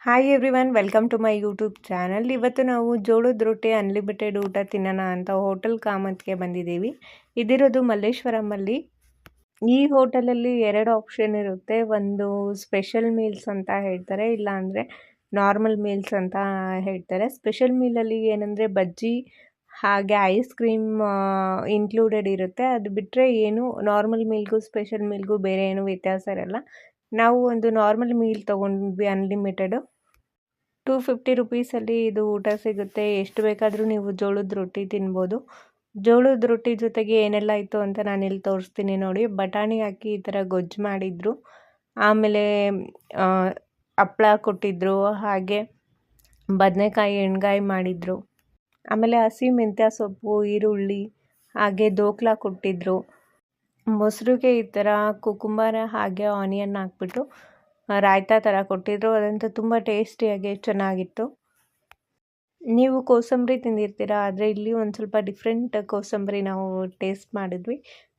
Hi everyone welcome to my YouTube channel. ಇವತ್ತು ನಾವು ಜೋಳದ ರೊಟ್ಟಿ ಅನ್ಲಿಮಿಟೆಡ್ ಊಟ ತಿನ್ನೋಣ ಅಂತ ಹೋಟೆಲ್ ಕಾಮತ್ಗೆ ಬಂದಿದ್ದೀವಿ. ಇದಿರೋದು ಮಲ್ಲೇಶ್ವರಮಲ್ಲಿ. ಈ ಹೋಟೆಲಲ್ಲಿ ಎರಡು ಆಪ್ಷನ್ ಇರುತ್ತೆ. ಒಂದು ಸ್ಪೆಷಲ್ ಮೀಲ್ಸ್ ಅಂತ ಹೇಳ್ತಾರೆ, ಇಲ್ಲ ಅಂದರೆ ನಾರ್ಮಲ್ ಮೀಲ್ಸ್ ಅಂತ ಹೇಳ್ತಾರೆ. ಸ್ಪೆಷಲ್ ಮೀಲಲ್ಲಿ ಏನಂದರೆ ಬಜ್ಜಿ ಹಾಗೆ ಐಸ್ ಕ್ರೀಮ್ ಇನ್ಕ್ಲೂಡೆಡ್ ಇರುತ್ತೆ. ಅದು ಬಿಟ್ಟರೆ ಏನು ನಾರ್ಮಲ್ ಮೀಲ್ಗೂ ಸ್ಪೆಷಲ್ ಮೀಲ್ಗೂ ಬೇರೆ ಏನು ವ್ಯತ್ಯಾಸ ಇರಲ್ಲ. ನಾವು ಒಂದು ನಾರ್ಮಲ್ ಮೀಲ್ ತೊಗೊಂಡ್ವಿ ಅನ್ಲಿಮಿಟೆಡು. 250 ರುಪೀಸಲ್ಲಿ ಇದು ಊಟ ಸಿಗುತ್ತೆ. ಎಷ್ಟು ಬೇಕಾದರೂ ನೀವು ಜೋಳದ ರೊಟ್ಟಿ ತಿನ್ಬೋದು. ಜೋಳದ ರೊಟ್ಟಿ ಜೊತೆಗೆ ಏನೆಲ್ಲ ಇತ್ತು ಅಂತ ನಾನಿಲ್ಲಿ ತೋರಿಸ್ತೀನಿ ನೋಡಿ. ಬಟಾಣಿ ಹಾಕಿ ಈ ಥರ ಗೊಜ್ಜು ಮಾಡಿದರು. ಆಮೇಲೆ ಹಪ್ಳ ಕೊಟ್ಟಿದ್ದರು, ಹಾಗೆ ಬದನೆಕಾಯಿ ಎಣ್ಗಾಯಿ ಮಾಡಿದರು. ಆಮೇಲೆ ಹಸಿ ಮೆಂತ್ಯ ಸೊಪ್ಪು, ಈರುಳ್ಳಿ, ಹಾಗೆ ದೋಕ್ಲ ಕೊಟ್ಟಿದ್ದರು. ಮೊಸರಿಗೆ ಈ ಥರ ಕುಕುಂಬರ ಹಾಗೆ ಆನಿಯನ್ ಹಾಕ್ಬಿಟ್ಟು ರಾಯ್ತಾ ಥರ ಕೊಟ್ಟಿದ್ದರು. ಅದಂತೂ ತುಂಬ ಟೇಸ್ಟಿಯಾಗಿ ಚೆನ್ನಾಗಿತ್ತು. ನೀವು ಕೋಸಂಬರಿ ತಿಂದಿರ್ತೀರ, ಆದರೆ ಇಲ್ಲಿ ಒಂದು ಸ್ವಲ್ಪ ಡಿಫ್ರೆಂಟ್ ಕೋಸಂಬರಿ ನಾವು ಟೇಸ್ಟ್ ಮಾಡಿದ್ವಿ.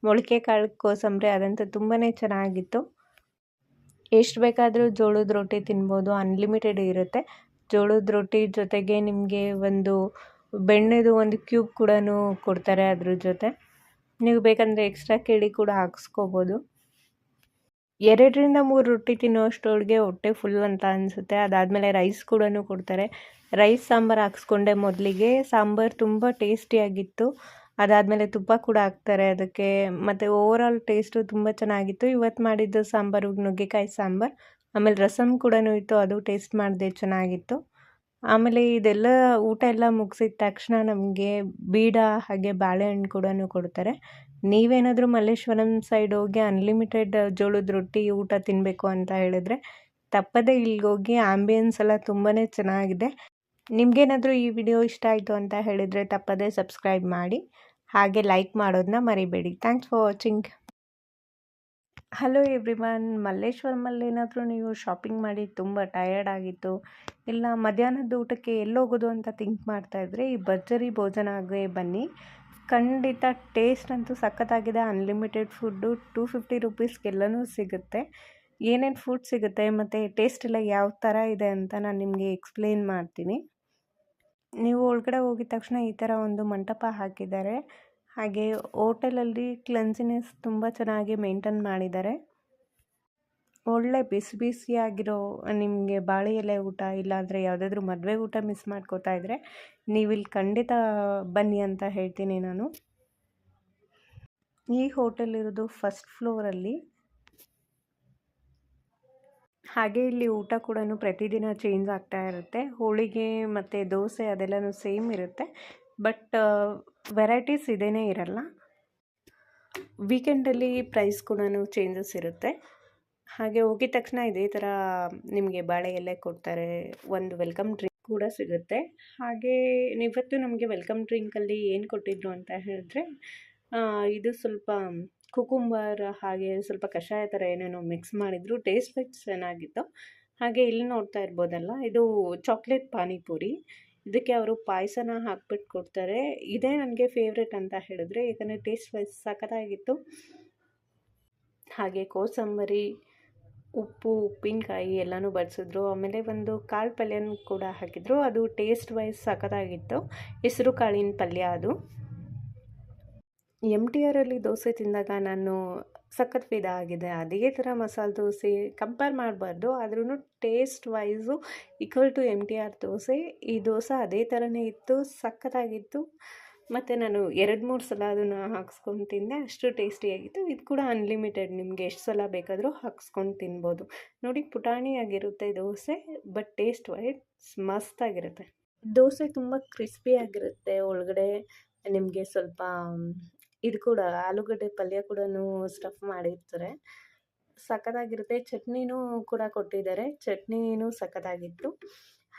ಮೊಳಕೆ ಕಾಳು ಕೋಸಂಬರಿ, ಅದಂತೂ ತುಂಬಾ ಚೆನ್ನಾಗಿತ್ತು. ಎಷ್ಟು ಬೇಕಾದರೂ ಜೋಳದ ರೊಟ್ಟಿ ತಿನ್ಬೋದು, ಅನ್ಲಿಮಿಟೆಡ್ ಇರುತ್ತೆ. ಜೋಳದ ರೊಟ್ಟಿ ಜೊತೆಗೆ ನಿಮಗೆ ಒಂದು ಬೆಣ್ಣೆದು ಒಂದು ಕ್ಯೂಬ್ ಕೂಡ ಕೊಡ್ತಾರೆ ಅದ್ರ ಜೊತೆ. ನೀವು ಬೇಕಂದರೆ ಎಕ್ಸ್ಟ್ರಾ ಕೇಳಿ ಕೂಡ ಹಾಕ್ಸ್ಕೋಬೋದು. 2ರಿಂದ 3 ರೊಟ್ಟಿ ತಿನ್ನೋಷ್ಟೊಳಗೆ ಹೊಟ್ಟೆ ಫುಲ್ ಅಂತ ಅನಿಸುತ್ತೆ. ಅದಾದಮೇಲೆ ರೈಸ್ ಕೂಡ ಕೊಡ್ತಾರೆ. ರೈಸ್ ಸಾಂಬಾರು ಹಾಕ್ಸ್ಕೊಂಡೆ ಮೊದಲಿಗೆ. ಸಾಂಬಾರು ತುಂಬ ಟೇಸ್ಟಿಯಾಗಿತ್ತು. ಅದಾದಮೇಲೆ ತುಪ್ಪ ಕೂಡ ಹಾಕ್ತಾರೆ ಅದಕ್ಕೆ. ಮತ್ತು ಓವರಾಲ್ ಟೇಸ್ಟು ತುಂಬ ಚೆನ್ನಾಗಿತ್ತು. ಇವತ್ತು ಮಾಡಿದ್ದು ಸಾಂಬಾರು ನುಗ್ಗೆಕಾಯಿ ಸಾಂಬಾರು. ಆಮೇಲೆ ರಸಮ್ ಕೂಡ ಇತ್ತು, ಅದು ಟೇಸ್ಟ್ ಮಾಡಿದೆ, ಚೆನ್ನಾಗಿತ್ತು. ಆಮೇಲೆ ಇದೆಲ್ಲ ಊಟ ಎಲ್ಲ ಮುಗಿಸಿದ ತಕ್ಷಣ ನಮಗೆ ಬೀಡ ಹಾಗೆ ಬಾಳೆಹಣ್ಣು ಕೂಡ ಕೊಡ್ತಾರೆ. ನೀವೇನಾದರೂ ಮಲ್ಲೇಶ್ವರಂ ಸೈಡ್ ಹೋಗಿ ಅನ್ಲಿಮಿಟೆಡ್ ಜೋಳದ ರೊಟ್ಟಿ ಊಟ ತಿನ್ನಬೇಕು ಅಂತ ಹೇಳಿದ್ರೆ ತಪ್ಪದೇ ಇಲ್ಲಿಗೋಗಿ. ಆಂಬಿಯನ್ಸ್ ಎಲ್ಲ ತುಂಬಾ ಚೆನ್ನಾಗಿದೆ. ನಿಮಗೇನಾದರೂ ಈ ವಿಡಿಯೋ ಇಷ್ಟ ಆಯಿತು ಅಂತ ಹೇಳಿದರೆ ತಪ್ಪದೇ ಸಬ್ಸ್ಕ್ರೈಬ್ ಮಾಡಿ, ಹಾಗೆ ಲೈಕ್ ಮಾಡೋದನ್ನ ಮರಿಬೇಡಿ. Thanks for watching. Hello everyone, ಮಲ್ಲೇಶ್ವರಮಲ್ಲಿ ಏನಾದರೂ ನೀವು ಶಾಪಿಂಗ್ ಮಾಡಿ ತುಂಬ ಟಯರ್ಡ್ ಆಗಿತ್ತು, ಇಲ್ಲ ಮಧ್ಯಾಹ್ನದ ಊಟಕ್ಕೆ ಎಲ್ಲೋಗೋದು ಅಂತ ಥಿಂಕ್ ಮಾಡ್ತಾಯಿದ್ರೆ ಈ ಭರ್ಜರಿ ಭೋಜನಾಗೆ ಬನ್ನಿ. ಖಂಡಿತ ಟೇಸ್ಟ್ ಅಂತೂ ಸಖತ್ತಾಗಿದೆ. ಅನ್ಲಿಮಿಟೆಡ್ ಫುಡ್ಡು 250 ರುಪೀಸ್ಗೆಲ್ಲನೂ ಸಿಗುತ್ತೆ. ಏನೇನು ಫುಡ್ ಸಿಗುತ್ತೆ ಮತ್ತು ಟೇಸ್ಟ್ ಎಲ್ಲ ಯಾವ ಥರ ಇದೆ ಅಂತ ನಾನು ನಿಮಗೆ ಎಕ್ಸ್ಪ್ಲೇನ್ ಮಾಡ್ತೀನಿ. ನೀವು ಒಳಗಡೆ ಹೋಗಿದ ತಕ್ಷಣ ಈ ಥರ ಒಂದು ಮಂಟಪ ಹಾಕಿದ್ದಾರೆ. ಹಾಗೆ ಹೋಟೆಲಲ್ಲಿ ಕ್ಲೆನ್ಸಿನೆಸ್ ತುಂಬ ಚೆನ್ನಾಗಿ ಮೇಂಟೈನ್ ಮಾಡಿದ್ದಾರೆ. ಒಳ್ಳೆ ಬಿಸಿ ಬಿಸಿಯಾಗಿರೋ ನಿಮಗೆ ಬಾಳೆ ಎಲೆ ಊಟ, ಇಲ್ಲಾಂದರೆ ಯಾವುದಾದ್ರೂ ಮದುವೆ ಊಟ ಮಿಸ್ ಮಾಡ್ಕೋತಾ ಇದ್ದರೆ ನೀವಿಲ್ಲಿ ಖಂಡಿತ ಬನ್ನಿ ಅಂತ ಹೇಳ್ತೀನಿ ನಾನು. ಈ ಹೋಟೆಲ್ ಇರೋದು ಫಸ್ಟ್ ಫ್ಲೋರಲ್ಲಿ. ಹಾಗೆ ಇಲ್ಲಿ ಊಟ ಕೂಡ ಪ್ರತಿದಿನ ಚೇಂಜ್ ಆಗ್ತಾ ಇರುತ್ತೆ. ಹೋಳಿಗೆ ಮತ್ತು ದೋಸೆ ಅದೆಲ್ಲನೂ ಸೇಮ್ ಇರುತ್ತೆ, ಬಟ್ ವೆರೈಟೀಸ್ ಇದೇನೇ ಇರಲ್ಲ. ವೀಕೆಂಡಲ್ಲಿ ಪ್ರೈಸ್ ಕೂಡ ಚೇಂಜಸ್ ಇರುತ್ತೆ. ಹಾಗೆ ಹೋಗಿದ ತಕ್ಷಣ ಇದೇ ಥರ ನಿಮಗೆ ಬಾಳೆ ಎಲೆ ಕೊಡ್ತಾರೆ. ಒಂದು ವೆಲ್ಕಮ್ ಡ್ರಿಂಕ್ ಕೂಡ ಸಿಗುತ್ತೆ. ಹಾಗೆ ಇವತ್ತು ನಮಗೆ ವೆಲ್ಕಮ್ ಡ್ರಿಂಕಲ್ಲಿ ಏನು ಕೊಟ್ಟಿದ್ರು ಅಂತ ಹೇಳಿದ್ರೆ ಇದು ಸ್ವಲ್ಪ ಕುಕುಂಬರ್ ಹಾಗೆ ಸ್ವಲ್ಪ ಕಷಾಯ ಥರ ಏನೇನೋ ಮಿಕ್ಸ್ ಮಾಡಿದರು. ಟೇಸ್ಟ್ ವೈಸ್ ಚೆನ್ನಾಗಿತ್ತು. ಹಾಗೆ ಇಲ್ಲಿ ನೋಡ್ತಾ ಇರ್ಬೋದಲ್ಲ, ಇದು ಚಾಕ್ಲೇಟ್ ಪಾನಿಪುರಿ. ಇದಕ್ಕೆ ಅವರು ಪಾಯಸನ ಹಾಕ್ಬಿಟ್ಟು ಕೊಡ್ತಾರೆ. ಇದೇ ನನಗೆ ಫೇವ್ರೆಟ್ ಅಂತ ಹೇಳಿದ್ರೆ, ಯಾಕಂದರೆ ಟೇಸ್ಟ್ ವೈಸ್ ಸಖತ್ತಾಗಿತ್ತು. ಹಾಗೆ ಕೋಸಂಬರಿ, ಉಪ್ಪು, ಉಪ್ಪಿನಕಾಯಿ ಎಲ್ಲನೂ ಬಡಿಸಿದ್ರು. ಆಮೇಲೆ ಒಂದು ಕಾಳು ಪಲ್ಯನೂ ಕೂಡ ಹಾಕಿದ್ರು. ಅದು ಟೇಸ್ಟ್ ವೈಸ್ ಸಖತ್ತಾಗಿತ್ತು. ಹೆಸರು ಕಾಳಿನ ಪಲ್ಯ ಅದು. MTRಲ್ಲಿ ದೋಸೆ ತಿಂದಾಗ ನಾನು ಸಖತ್ ಫಿದಾ ಆಗಿದೆ. ಅದೇ ಥರ ಮಸಾಲೆ ದೋಸೆ ಕಂಪೇರ್ ಮಾಡಬಾರ್ದು, ಆದ್ರೂ taste wise equal to MTR dosa. ಈ ದೋಸೆ ಅದೇ ಥರನೇ ಇತ್ತು, ಸಖತ್ತಾಗಿತ್ತು. ಮತ್ತು ನಾನು 2-3 ಸಲ ಅದನ್ನು ಹಾಕ್ಸ್ಕೊಂಡು ತಿಂದೆ, ಅಷ್ಟು ಟೇಸ್ಟಿಯಾಗಿತ್ತು. ಇದು ಕೂಡ ಅನ್ಲಿಮಿಟೆಡ್, ನಿಮಗೆ ಎಷ್ಟು ಸಲ ಬೇಕಾದರೂ ಹಾಕ್ಸ್ಕೊಂಡು ತಿನ್ಬೋದು. ನೋಡಿ, ಪುಟಾಣಿಯಾಗಿರುತ್ತೆ ದೋಸೆ, ಬಟ್ ಟೇಸ್ಟ್ ವೈಸ್ ಮಸ್ತಾಗಿರುತ್ತೆ. ದೋಸೆ ತುಂಬ ಕ್ರಿಸ್ಪಿಯಾಗಿರುತ್ತೆ. ಒಳಗಡೆ ನಿಮಗೆ ಸ್ವಲ್ಪ ಇದು ಕೂಡ ಆಲೂಗಡ್ಡೆ ಪಲ್ಯ ಕೂಡ ಸ್ಟಫ್ ಮಾಡಿರ್ತಾರೆ. ಸಖತ್ತಾಗಿರುತ್ತೆ. ಚಟ್ನಿನೂ ಕೂಡ ಕೊಟ್ಟಿದ್ದಾರೆ, ಚಟ್ನಿನೂ ಸಖತ್ತಾಗಿತ್ತು.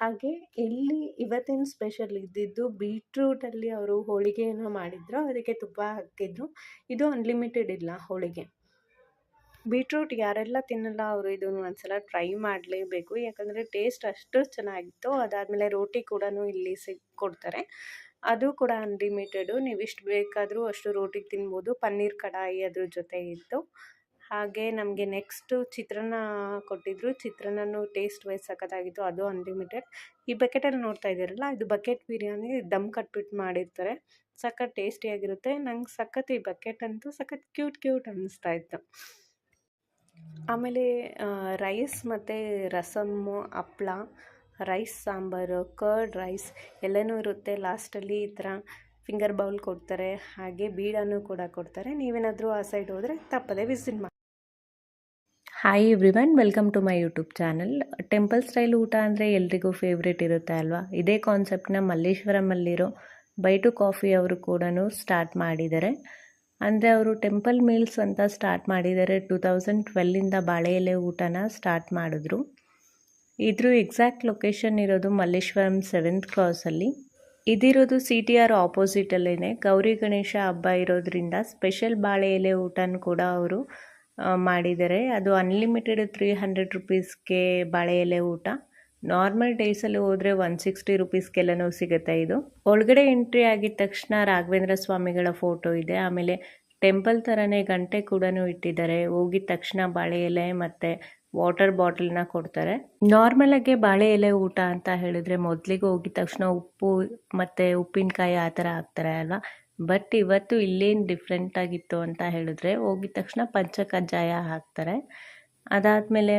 ಹಾಗೆ ಇಲ್ಲಿ ಇವತ್ತಿನ ಸ್ಪೆಷಲ್ ಇದ್ದಿದ್ದು ಬೀಟ್ರೂಟಲ್ಲಿ ಅವರು ಹೋಳಿಗೆಯನ್ನು ಮಾಡಿದ್ರು, ಅದಕ್ಕೆ ತುಪ್ಪ ಹಾಕಿದ್ರು. ಇದು ಅನ್ಲಿಮಿಟೆಡ್ ಇಲ್ಲ ಹೋಳಿಗೆ. ಬೀಟ್ರೂಟ್ ಯಾರೆಲ್ಲ ತಿನ್ನಲ್ಲ ಅವರು ಇದನ್ನು ಒಂದ್ಸಲ ಟ್ರೈ ಮಾಡಲೇಬೇಕು, ಯಾಕಂದರೆ ಟೇಸ್ಟ್ ಅಷ್ಟು ಚೆನ್ನಾಗಿತ್ತು. ಅದಾದಮೇಲೆ ರೋಟಿ ಕೂಡ ಇಲ್ಲಿ ಕೊಡ್ತಾರೆ, ಅದು ಕೂಡ ಅನ್ಲಿಮಿಟೆಡು. ನೀವು ಎಷ್ಟು ಬೇಕಾದರೂ ಅಷ್ಟು ರೋಟಿ ತಿನ್ಬೋದು. ಪನ್ನೀರ್ ಕಡಾಯಿ ಅದ್ರ ಜೊತೆ ಇತ್ತು. ಹಾಗೆ ನಮಗೆ ನೆಕ್ಸ್ಟು ಚಿತ್ರಾನ್ನ ಕೊಟ್ಟಿದ್ದರು. ಚಿತ್ರಾನ್ನನೂ ಟೇಸ್ಟ್ ವೈಸ್ ಸಖತ್ತಾಗಿತ್ತು, ಅದು ಅನ್ಲಿಮಿಟೆಡ್. ಈ ಬಕೆಟಲ್ಲಿ ನೋಡ್ತಾ ಇದ್ದೀರಲ್ಲ, ಇದು ಬಕೆಟ್ ಬಿರಿಯಾನಿ ದಮ್ ಕಟ್ಬಿಟ್ಟು ಮಾಡಿರ್ತಾರೆ. ಸಖತ್ ಟೇಸ್ಟಿಯಾಗಿರುತ್ತೆ. ನಂಗೆ ಸಖತ್ ಈ ಬಕೆಟ್ ಅಂತೂ ಸಖತ್ ಕ್ಯೂಟ್ ಅನ್ನಿಸ್ತಾ ಇತ್ತು. ಆಮೇಲೆ ರೈಸ್ ಮತ್ತು ರಸಮ್ಮು, ಹಪ್ಳ, ರೈಸ್ ಸಾಂಬಾರು, ಕರ್ಡ್ ರೈಸ್ ಎಲ್ಲನೂ ಇರುತ್ತೆ. ಲಾಸ್ಟಲ್ಲಿ ಈ ಥರ ಫಿಂಗರ್ ಬೌಲ್ ಕೊಡ್ತಾರೆ, ಹಾಗೆ ಬೀಡಾನು ಕೂಡ ಕೊಡ್ತಾರೆ. ನೀವೇನಾದರೂ ಆ ಸೈಡ್ ಹೋದರೆ ತಪ್ಪದೆ ವಿಸಿಟ್ ಮಾಡಿ. Hi everyone, welcome to my YouTube channel. Temple style ಊಟ ಅಂದರೆ ಎಲ್ರಿಗೂ ಫೇವ್ರೇಟ್ ಇರುತ್ತೆ ಅಲ್ವಾ. ಇದೇ ಕಾನ್ಸೆಪ್ಟನ್ನ ಮಲ್ಲೇಶ್ವರಮಲ್ಲಿರೋ ಬೈ ಟು ಕಾಫಿ ಅವರು ಕೂಡ ಸ್ಟಾರ್ಟ್ ಮಾಡಿದ್ದಾರೆ. ಅಂದರೆ ಅವರು ಟೆಂಪಲ್ ಮೀಲ್ಸ್ ಅಂತ ಸ್ಟಾರ್ಟ್ ಮಾಡಿದ್ದಾರೆ. 2012ಇಂದ ಬಾಳೆ ಎಲೆ ಊಟನ ಸ್ಟಾರ್ಟ್ ಮಾಡಿದ್ರು. ಇದ್ರ ಎಕ್ಸಾಕ್ಟ್ ಲೊಕೇಶನ್ ಇರೋದು ಮಲ್ಲೇಶ್ವರಂ 7th ಕ್ರಾಸಲ್ಲಿ. ಇದಿರೋದು CTR ಆಪೋಸಿಟಲ್ಲೇ. ಗೌರಿ ಗಣೇಶ ಹಬ್ಬ ಇರೋದ್ರಿಂದ ಸ್ಪೆಷಲ್ ಬಾಳೆ ಎಲೆ ಊಟನ ಕೂಡ ಅವರು ಮಾಡಿದ್ದಾರೆ. ಅದು ಅನ್ಲಿಮಿಟೆಡ್ 300 ರುಪೀಸ್ಗೆ ಬಾಳೆ ಎಲೆ ಊಟ. ನಾರ್ಮಲ್ ಡೇಸಲ್ಲಿ ಹೋದರೆ 160 ರುಪೀಸ್ಗೆಲ್ಲನೂ ಸಿಗುತ್ತೆ. ಇದು ಒಳಗಡೆ ಎಂಟ್ರಿ ಆಗಿದ ತಕ್ಷಣ ರಾಘವೇಂದ್ರ ಸ್ವಾಮಿಗಳ ಫೋಟೋ ಇದೆ. ಆಮೇಲೆ ಟೆಂಪಲ್ ಥರನೇ ಗಂಟೆ ಕೂಡ ಇಟ್ಟಿದ್ದಾರೆ. ಹೋಗಿದ ತಕ್ಷಣ ಬಾಳೆ ಎಲೆ ಮತ್ತು ವಾಟರ್ ಬಾಟಲ್ನ ಕೊಡ್ತಾರೆ. ನಾರ್ಮಲಾಗೆ ಬಾಳೆ ಎಲೆ ಊಟ ಅಂತ ಹೇಳಿದ್ರೆ ಮೊದಲಿಗೆ ಹೋಗಿದ ತಕ್ಷಣ ಉಪ್ಪು ಮತ್ತು ಉಪ್ಪಿನಕಾಯಿ ಆ ಥರ ಹಾಕ್ತಾರೆ ಅಲ್ವಾ. ಬಟ್ ಇವತ್ತು ಇಲ್ಲೇನು ಡಿಫ್ರೆಂಟ್ ಆಗಿತ್ತು ಅಂತ ಹೇಳಿದ್ರೆ, ಹೋಗಿದ ತಕ್ಷಣ ಪಂಚಕಜ್ಜಾಯ ಹಾಕ್ತಾರೆ. ಅದಾದಮೇಲೆ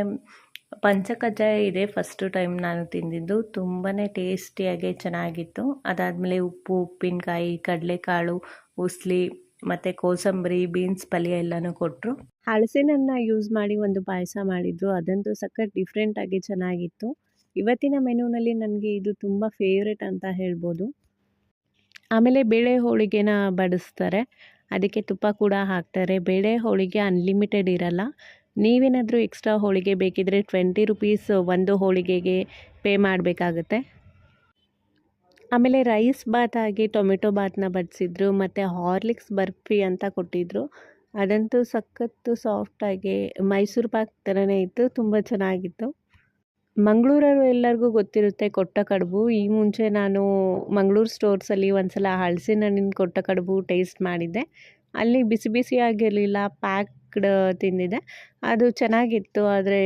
ಪಂಚಕಜ್ಜಾಯ ಇದೆ ಫಸ್ಟು ಟೈಮ್ ನಾನು ತಿಂದಿದ್ದು. ತುಂಬಾ ಟೇಸ್ಟಿಯಾಗಿ ಚೆನ್ನಾಗಿತ್ತು. ಅದಾದಮೇಲೆ ಉಪ್ಪು, ಉಪ್ಪಿನಕಾಯಿ, ಕಡಲೆಕಾಳು, ಉಸ್ಲಿ ಮತ್ತು ಕೋಸಂಬರಿ, ಬೀನ್ಸ್ ಪಲ್ಯ ಎಲ್ಲನೂ ಕೊಟ್ಟರು. ಹಲಸಿನನ್ನು ಯೂಸ್ ಮಾಡಿ ಒಂದು ಪಾಯಸ ಮಾಡಿದ್ರು. ಅದಂತೂ ಸಖತ್ ಡಿಫ್ರೆಂಟಾಗಿ ಚೆನ್ನಾಗಿತ್ತು. ಇವತ್ತಿನ ಮೆನುನಲ್ಲಿ ನನಗೆ ಇದು ತುಂಬ ಫೇವ್ರೆಟ್ ಅಂತ ಹೇಳ್ಬೋದು. ಆಮೇಲೆ ಬೇಳೆ ಹೋಳಿಗೆನ ಬಡಿಸ್ತಾರೆ, ಅದಕ್ಕೆ ತುಪ್ಪ ಕೂಡ ಹಾಕ್ತಾರೆ. ಬೇಳೆ ಹೋಳಿಗೆ ಅನ್ಲಿಮಿಟೆಡ್ ಇರಲ್ಲ. ನೀವೇನಾದರೂ ಎಕ್ಸ್ಟ್ರಾ ಹೋಳಿಗೆ ಬೇಕಿದ್ರೆ 20 ರುಪೀಸ್ ಒಂದು ಹೋಳಿಗೆಗೆ ಪೇ ಮಾಡಬೇಕಾಗತ್ತೆ. ಆಮೇಲೆ ರೈಸ್ ಬಾತ್ ಆಗಿ ಟೊಮೆಟೊ ಬಾತ್ನ ಬಡಿಸಿದ್ರು ಮತ್ತು ಹಾರ್ಲಿಕ್ಸ್ ಬರ್ಫಿ ಅಂತ ಕೊಟ್ಟಿದ್ದರು. ಅದಂತೂ ಸಖತ್ತು ಸಾಫ್ಟಾಗಿ ಮೈಸೂರು ಪಾಕ್ ಥರನೇ ಇತ್ತು, ತುಂಬ ಚೆನ್ನಾಗಿತ್ತು. ಮಂಗಳೂರವರು ಎಲ್ಲರಿಗೂ ಗೊತ್ತಿರುತ್ತೆ ಕೊಟ್ಟ ಕಡುಬು. ಈ ಮುಂಚೆ ನಾನು ಮಂಗಳೂರು ಸ್ಟೋರ್ಸಲ್ಲಿ ಒಂದು ಸಲ ಹಲಸಿನ ಹಣ್ಣಿನ ಕೊಟ್ಟ ಕಡುಬು ಟೇಸ್ಟ್ ಮಾಡಿದ್ದೆ. ಅಲ್ಲಿ ಬಿಸಿ ಬಿಸಿಯಾಗಿರಲಿಲ್ಲ, ಪ್ಯಾಕ್ಡ್ ತಿಂದಿದ್ದೆ. ಅದು ಚೆನ್ನಾಗಿತ್ತು. ಆದರೆ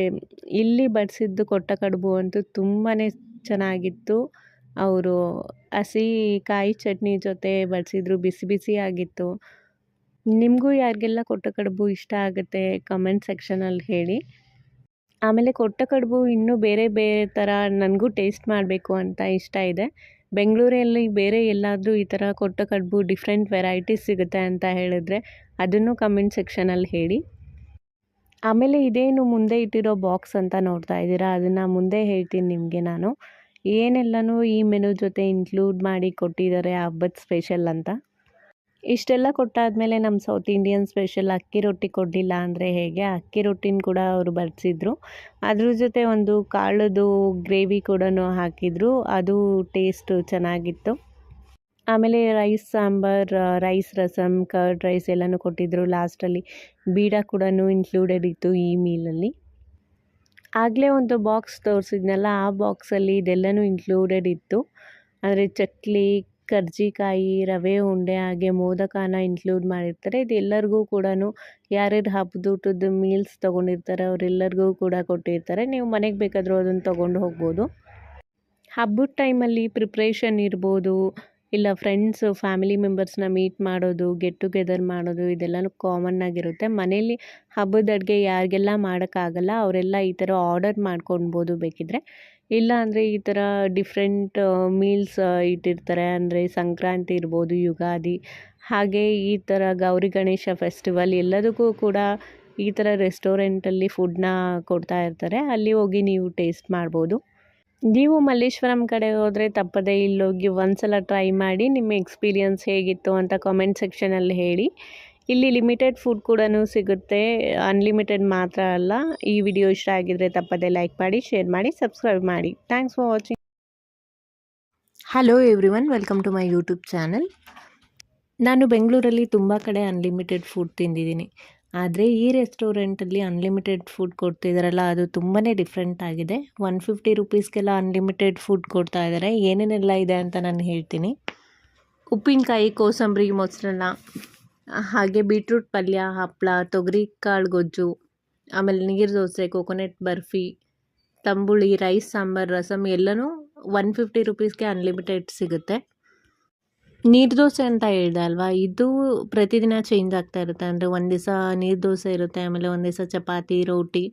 ಇಲ್ಲಿ ಬಡಿಸಿದ್ದು ಕೊಟ್ಟ ಕಡುಬು ಅಂತೂ ತುಂಬಾ ಚೆನ್ನಾಗಿತ್ತು. ಅವರು ಹಸಿ ಕಾಯಿ ಚಟ್ನಿ ಜೊತೆ ಬಡಿಸಿದ್ರು, ಬಿಸಿ ಬಿಸಿಯಾಗಿತ್ತು. ನಿಮಗೂ ಯಾರಿಗೆಲ್ಲ ಕೊಟ್ಟ ಕಡುಬು ಇಷ್ಟ ಆಗುತ್ತೆ ಕಮೆಂಟ್ ಸೆಕ್ಷನಲ್ಲಿ ಹೇಳಿ. ಆಮೇಲೆ ಕೊಟ್ಟ ಕಡುಬು ಇನ್ನೂ ಬೇರೆ ಬೇರೆ ಥರ ನನಗೂ ಟೇಸ್ಟ್ ಮಾಡಬೇಕು ಅಂತ ಇಷ್ಟ ಇದೆ. ಬೆಂಗಳೂರಲ್ಲಿ ಬೇರೆ ಎಲ್ಲಾದರೂ ಈ ಥರ ಕೊಟ್ಟ ಕಡುಬು ಡಿಫ್ರೆಂಟ್ ವೆರೈಟೀಸ್ ಸಿಗುತ್ತೆ ಅಂತ ಹೇಳಿದ್ರೆ ಅದನ್ನು ಕಮೆಂಟ್ ಸೆಕ್ಷನಲ್ಲಿ ಹೇಳಿ. ಆಮೇಲೆ ಇದೇನು ಮುಂದೆ ಇಟ್ಟಿರೋ ಬಾಕ್ಸ್ ಅಂತ ನೋಡ್ತಾ ಇದ್ದೀರಾ, ಅದನ್ನು ಮುಂದೆ ಹೇಳ್ತೀನಿ ನಿಮಗೆ ನಾನು. ಏನೆಲ್ಲನೂ ಈ ಮೆನು ಜೊತೆ ಇನ್ಕ್ಲೂಡ್ ಮಾಡಿ ಕೊಟ್ಟಿದ್ದಾರೆ ಹಬ್ಬದ ಸ್ಪೆಷಲ್ ಅಂತ. ಇಷ್ಟೆಲ್ಲ ಕೊಟ್ಟಾದಮೇಲೆ ನಮ್ಮ ಸೌತ್ ಇಂಡಿಯನ್ ಸ್ಪೆಷಲ್ ಅಕ್ಕಿ ರೊಟ್ಟಿ ಕೊಡಲಿಲ್ಲ ಅಂದರೆ ಹೇಗೆ, ಅಕ್ಕಿ ರೊಟ್ಟಿನ ಕೂಡ ಅವರು ಬಡಿಸಿದ್ರು. ಅದ್ರ ಜೊತೆ ಒಂದು ಕಾಳದು ಗ್ರೇವಿ ಕೂಡ ಹಾಕಿದರು, ಅದು ಟೇಸ್ಟು ಚೆನ್ನಾಗಿತ್ತು. ಆಮೇಲೆ rice sambar, rice rasam, curd rice ಎಲ್ಲನೂ ಕೊಟ್ಟಿದ್ದರು. ಲಾಸ್ಟಲ್ಲಿ ಬೀಡ ಕೂಡ ಇನ್ಕ್ಲೂಡೆಡ್ ಇತ್ತು ಈ ಮೀಲಲ್ಲಿ. ಆಗಲೇ ಒಂದು ಬಾಕ್ಸ್ ತೋರಿಸಿದ್ನಲ್ಲ, ಆ ಬಾಕ್ಸಲ್ಲಿ ಇದೆಲ್ಲನೂ ಇನ್ಕ್ಲೂಡೆಡ್ ಇತ್ತು. ಅಂದರೆ ಚಕ್ಲಿ, ಕರ್ಜಿಕಾಯಿ, ರವೆ ಉಂಡೆ, ಹಾಗೆ ಮೋದಕನ ಇನ್ಕ್ಲೂಡ್ ಮಾಡಿರ್ತಾರೆ. ಇದೆಲ್ಲರಿಗೂ ಕೂಡ ಯಾರ್ಯಾರು ಹಬ್ಬದ ಊಟದ ಮೀಲ್ಸ್ ತೊಗೊಂಡಿರ್ತಾರೆ ಅವರೆಲ್ಲರಿಗೂ ಕೂಡ ಕೊಟ್ಟಿರ್ತಾರೆ. ನೀವು ಮನೆಗೆ ಬೇಕಾದರೂ ಅದನ್ನು ತೊಗೊಂಡು ಹೋಗ್ಬೋದು. ಹಬ್ಬದ ಟೈಮಲ್ಲಿ ಪ್ರಿಪ್ರೇಷನ್ ಇರ್ಬೋದು, ಇಲ್ಲ ಫ್ರೆಂಡ್ಸು ಫ್ಯಾಮಿಲಿ ಮೆಂಬರ್ಸ್ನ ಮೀಟ್ ಮಾಡೋದು, ಗೆಟ್ ಟುಗೆದರ್ ಮಾಡೋದು, ಇದೆಲ್ಲನೂ ಕಾಮನ್ ಆಗಿರುತ್ತೆ. ಮನೇಲಿ ಹಬ್ಬದ ಅಡುಗೆ ಯಾರಿಗೆಲ್ಲ ಮಾಡೋಕ್ಕಾಗಲ್ಲ ಅವರೆಲ್ಲ ಈ ಥರ ಆರ್ಡರ್ ಮಾಡ್ಕೊಳ್ಬೋದು ಬೇಕಿದ್ರೆ. ಇಲ್ಲ ಅಂದರೆ ಈ ಥರ ಡಿಫ್ರೆಂಟ್ ಮೀಲ್ಸ್ ಇಟ್ಟಿರ್ತಾರೆ. ಅಂದರೆ ಸಂಕ್ರಾಂತಿ ಇರ್ಬೋದು, ಯುಗಾದಿ, ಹಾಗೆ ಈ ಥರ ಗೌರಿ ಗಣೇಶ ಫೆಸ್ಟಿವಲ್ ಎಲ್ಲದಕ್ಕೂ ಕೂಡ ಈ ಥರ ರೆಸ್ಟೋರೆಂಟಲ್ಲಿ ಫುಡ್ನ ಕೊಡ್ತಾ ಇರ್ತಾರೆ. ಅಲ್ಲಿ ಹೋಗಿ ನೀವು ಟೇಸ್ಟ್ ಮಾಡ್ಬೋದು. ನೀವು ಮಲ್ಲೇಶ್ವರಂ ಕಡೆ ಹೋದರೆ ತಪ್ಪದೆ ಇಲ್ಲೋಗಿ ಒಂದು ಸಲ ಟ್ರೈ ಮಾಡಿ ನಿಮ್ಮ ಎಕ್ಸ್ಪೀರಿಯನ್ಸ್ ಹೇಗಿತ್ತು ಅಂತ ಕಾಮೆಂಟ್ ಸೆಕ್ಷನಲ್ಲಿ ಹೇಳಿ. ಇಲ್ಲಿ ಲಿಮಿಟೆಡ್ ಫುಡ್ ಕೂಡ ಸಿಗುತ್ತೆ, ಅನ್ಲಿಮಿಟೆಡ್ ಮಾತ್ರ ಅಲ್ಲ. ಈ ವಿಡಿಯೋ ಇಷ್ಟ ಆಗಿದ್ರೆ ತಪ್ಪದೆ ಲೈಕ್ ಮಾಡಿ, ಶೇರ್ ಮಾಡಿ, ಸಬ್ಸ್ಕ್ರೈಬ್ ಮಾಡಿ. Thanks for watching. Hello everyone, welcome to my YouTube channel. ನಾನು ಬೆಂಗಳೂರಲ್ಲಿ ತುಂಬ ಕಡೆ ಅನ್ಲಿಮಿಟೆಡ್ ಫುಡ್ ತಿಂದಿದ್ದೀನಿ. ಆದರೆ ಈ ರೆಸ್ಟೋರೆಂಟಲ್ಲಿ ಅನ್ಲಿಮಿಟೆಡ್ ಫುಡ್ ಕೊಡ್ತಿದ್ದಾರಲ್ಲ, ಅದು ತುಂಬಾ ಡಿಫ್ರೆಂಟ್ ಆಗಿದೆ. 150 ರುಪೀಸ್ಗೆಲ್ಲ ಅನ್ಲಿಮಿಟೆಡ್ ಫುಡ್ ಕೊಡ್ತಾ ಇದ್ದಾರೆ. ಏನೇನೆಲ್ಲ ಇದೆ ಅಂತ ನಾನು ಹೇಳ್ತೀನಿ. ಉಪ್ಪಿನಕಾಯಿ, ಕೋಸಂಬರಿ, ಮೊಸರನ್ನ, ಹಾಗೆ ಬೀಟ್ರೂಟ್ ಪಲ್ಯ, ಹಪ್ಪಳ, ತೊಗರಿ ಕಾಳು ಗೊಜ್ಜು, ಆಮೇಲೆ ನೀರು ದೋಸೆ, ಕೋಕೋನಟ್ ಬರ್ಫಿ, ತಂಬುಳಿ, ರೈಸ್, ಸಾಂಬಾರು, ರಸಮ್ ಎಲ್ಲನೂ 150 ರುಪೀಸ್ಗೆ ಅನ್ಲಿಮಿಟೆಡ್ ಸಿಗುತ್ತೆ. ನೀರು ದೋಸೆ ಅಂತ ಹೇಳ್ದೆ ಅಲ್ವಾ, ಇದು ಪ್ರತಿದಿನ ಚೇಂಜ್ ಆಗ್ತಾ ಇರುತ್ತೆ. ಅಂದರೆ ಒಂದು ದಿವಸ ನೀರು ದೋಸೆ ಇರುತ್ತೆ, ಆಮೇಲೆ ಒಂದು ದಿವಸ ಚಪಾತಿ, ರೋಟಿ,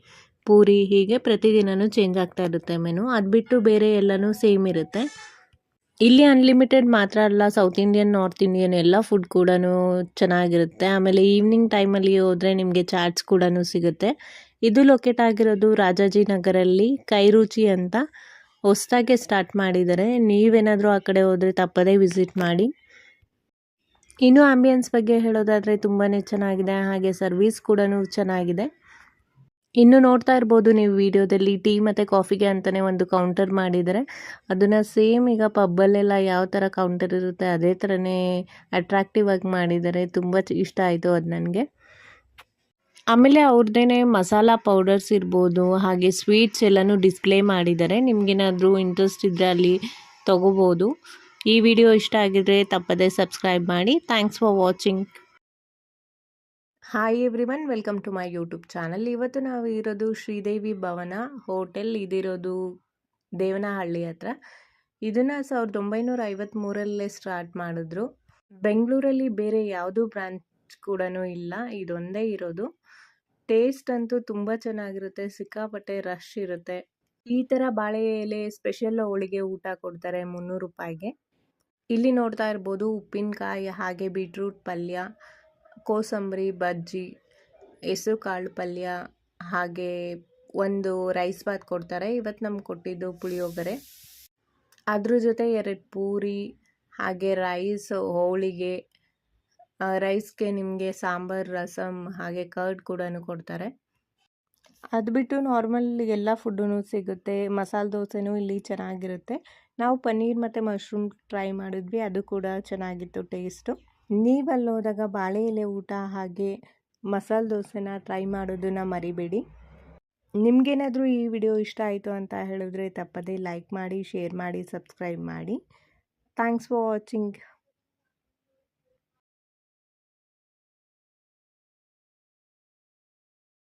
ಪೂರಿ, ಹೀಗೆ ಪ್ರತಿದಿನವೂ ಚೇಂಜ್ ಆಗ್ತಾ ಇರುತ್ತೆ ಮೆನು. ಅದು ಬಿಟ್ಟು ಬೇರೆ ಎಲ್ಲನೂ ಸೇಮ್ ಇರುತ್ತೆ. ಇಲ್ಲಿ ಅನ್ಲಿಮಿಟೆಡ್ ಮಾತ್ರ ಅಲ್ಲ, ಸೌತ್ ಇಂಡಿಯನ್, ನಾರ್ತ್ ಇಂಡಿಯನ್ ಎಲ್ಲ ಫುಡ್ ಕೂಡ ಚೆನ್ನಾಗಿರುತ್ತೆ. ಆಮೇಲೆ ಈವ್ನಿಂಗ್ ಟೈಮಲ್ಲಿ ಹೋದರೆ ನಿಮಗೆ ಚಾಟ್ಸ್ ಕೂಡ ಸಿಗುತ್ತೆ. ಇದು ಲೊಕೇಟ್ ಆಗಿರೋದು ರಾಜಾಜಿನಗರಲ್ಲಿ ಕೈ ರುಚಿ ಅಂತ ಹೊಸದಾಗೆ ಸ್ಟಾರ್ಟ್ ಮಾಡಿದ್ದಾರೆ. ನೀವೇನಾದರೂ ಆ ಕಡೆ ಹೋದರೆ ತಪ್ಪದೇ ವಿಸಿಟ್ ಮಾಡಿ. ಇನ್ನು ಆಂಬಿಯನ್ಸ್ ಬಗ್ಗೆ ಹೇಳೋದಾದರೆ ತುಂಬಾ ಚೆನ್ನಾಗಿದೆ, ಹಾಗೆ ಸರ್ವಿಸ್ ಕೂಡ ಚೆನ್ನಾಗಿದೆ. ಇನ್ನು ನೋಡ್ತಾ ಇರ್ಬೋದು ನೀವು ವಿಡಿಯೋದಲ್ಲಿ ಟೀ ಮತ್ತು ಕಾಫಿಗೆ ಅಂತಲೇ ಒಂದು ಕೌಂಟರ್ ಮಾಡಿದ್ದಾರೆ. ಅದನ್ನು ಸೇಮ್ ಈಗ ಪಬ್ಬಲ್ಲೆಲ್ಲ ಯಾವ ಥರ ಕೌಂಟರ್ ಇರುತ್ತೆ ಅದೇ ಥರನೇ ಅಟ್ರಾಕ್ಟಿವ್ ಆಗಿ ಮಾಡಿದ್ದಾರೆ. ತುಂಬ ಇಷ್ಟ ಆಯಿತು ಅದು ನನಗೆ. ಆಮೇಲೆ ಅವ್ರದ್ದೇ ಮಸಾಲ ಪೌಡರ್ಸ್ ಇರ್ಬೋದು, ಹಾಗೆ ಸ್ವೀಟ್ಸ್ ಎಲ್ಲನೂ ಡಿಸ್ಪ್ಲೇ ಮಾಡಿದ್ದಾರೆ. ನಿಮಗೇನಾದರೂ ಇಂಟ್ರೆಸ್ಟ್ ಇದ್ದರೆ ಅಲ್ಲಿ ತೊಗೋಬೋದು. ಈ ವಿಡಿಯೋ ಇಷ್ಟ ಆಗಿದ್ರೆ ತಪ್ಪದೇ ಸಬ್ಸ್ಕ್ರೈಬ್ ಮಾಡಿ. Thanks for watching. Hi everyone, welcome to my YouTube channel. ಇವತ್ತು ನಾವು ಇರೋದು ಶ್ರೀದೇವಿ ಭವನ ಹೋಟೆಲ್. ಇದಿರೋದು ದೇವನಹಳ್ಳಿ ಹತ್ರ. ಇದನ್ನು 1953ರಲ್ಲೇ ಸ್ಟಾರ್ಟ್ ಮಾಡಿದ್ರು. ಬೆಂಗಳೂರಲ್ಲಿ ಬೇರೆ ಯಾವುದೂ ಬ್ರಾಂಚ್ ಕೂಡ ಇಲ್ಲ, ಇದೊಂದೇ ಇರೋದು. ಟೇಸ್ಟ್ ಅಂತೂ ತುಂಬ ಚೆನ್ನಾಗಿರುತ್ತೆ, ಸಿಕ್ಕಾಪಟ್ಟೆ ರಶ್ ಇರುತ್ತೆ. ಈ ಥರ ಬಾಳೆ ಎಲೆ ಸ್ಪೆಷಲ್ ಹೋಳಿಗೆ ಊಟ ಕೊಡ್ತಾರೆ 300 ರೂಪಾಯಿಗೆ. ಇಲ್ಲಿ ನೋಡ್ತಾ ಇರ್ಬೋದು ಉಪ್ಪಿನಕಾಯಿ, ಹಾಗೆ ಬೀಟ್ರೂಟ್ ಪಲ್ಯ, ಕೋಸಂಬರಿ, ಬಜ್ಜಿ, ಹೆಸರು ಕಾಳು ಪಲ್ಯ, ಹಾಗೆ ಒಂದು ರೈಸ್ ಬಾತ್ ಕೊಡ್ತಾರೆ. ಇವತ್ತು ನಮ್ಗೆ ಕೊಟ್ಟಿದ್ದು ಪುಳಿಯೋಗರೆ. ಅದ್ರ ಜೊತೆ 2 ಪೂರಿ, ಹಾಗೆ ರೈಸ್, ಹೋಳಿಗೆ, ರೈಸ್ಗೆ ನಿಮಗೆ ಸಾಂಬಾರು, ರಸಮ್, ಹಾಗೆ ಕರ್ಡ್ ಕೂಡ ಕೊಡ್ತಾರೆ. ಅದು ಬಿಟ್ಟು ನಾರ್ಮಲ್ ಎಲ್ಲ ಫುಡ್ಡೂ ಸಿಗುತ್ತೆ. ಮಸಾಲೆ ದೋಸೆನೂ ಇಲ್ಲಿ ಚೆನ್ನಾಗಿರುತ್ತೆ. ನಾವು ಪನ್ನೀರ್ ಮತ್ತು ಮಶ್ರೂಮ್ ಟ್ರೈ ಮಾಡಿದ್ವಿ, ಅದು ಕೂಡ ಚೆನ್ನಾಗಿತ್ತು ಟೇಸ್ಟು. ನೀವಲ್ಲಿ ಹೋದಾಗ ಬಾಳೆ ಎಲೆ ಊಟ ಹಾಗೆ ಮಸಾಲೆ ದೋಸೆನ ಟ್ರೈ ಮಾಡೋದನ್ನು ಮರಿಬೇಡಿ. ನಿಮಗೇನಾದರೂ ಈ ವಿಡಿಯೋ ಇಷ್ಟ ಆಯಿತು ಅಂತ ಹೇಳಿದ್ರೆ ತಪ್ಪದೇ ಲೈಕ್ ಮಾಡಿ, ಶೇರ್ ಮಾಡಿ, ಸಬ್ಸ್ಕ್ರೈಬ್ ಮಾಡಿ. Thanks for watching.